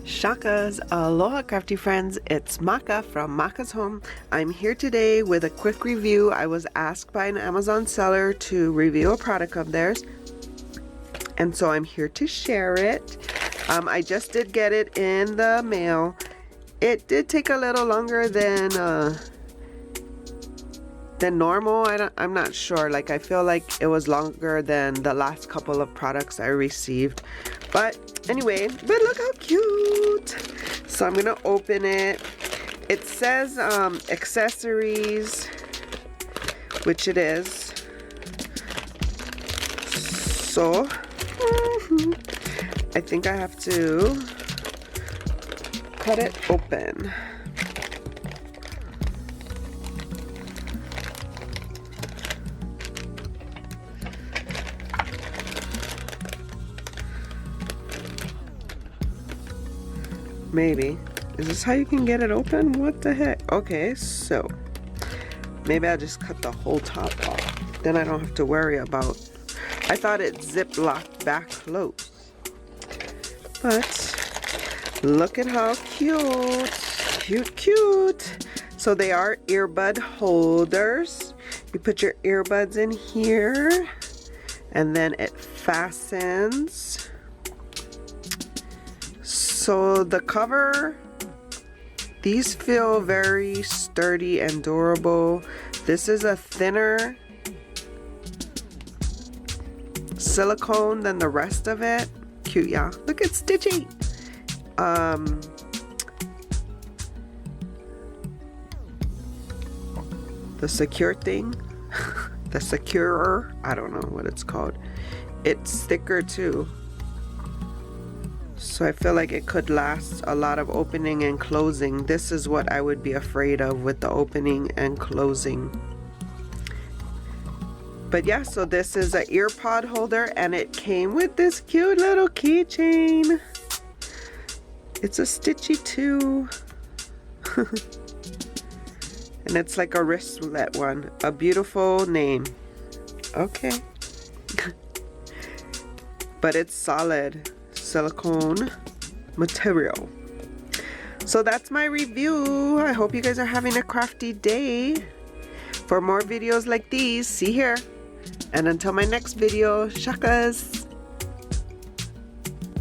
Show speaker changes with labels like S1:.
S1: Shakas, aloha crafty friends, it's Maka from Makaz Home. I'm here today with a quick review. I was asked by an Amazon seller to review a product of theirs, and so I'm here to share it. I just did get it in the mail. It did take a little longer than normal. I'm not sure. Like, I feel like it was longer than the last couple of products I received. But anyway, but look how cute. So I'm gonna open it. It says accessories, which it is. So I think I have to cut it open. Maybe. Is this how you can get it open? What the heck? Okay, so maybe I'll just cut the whole top off. Then I don't have to worry about. I thought it zip locked back close. But look at how cute. Cute. So they are earbud holders. You put your earbuds in here and then it fastens. So the cover, these feel very sturdy and durable. This is a thinner silicone than the rest of it. Cute, yeah. Look at Stitchy. The secure thing, the securer, I don't know what it's called. It's thicker too. So I feel like it could last a lot of opening and closing. This is what I would be afraid of with the opening and closing. But yeah, so this is an ear pod holder and it came with this cute little keychain. It's a Stitchy too. And it's like a wristlet one. A beautiful name. Okay. But it's solid silicone material. So that's my review. I hope you guys are having a crafty day. For more videos like these, see here. And until my next video, shakas.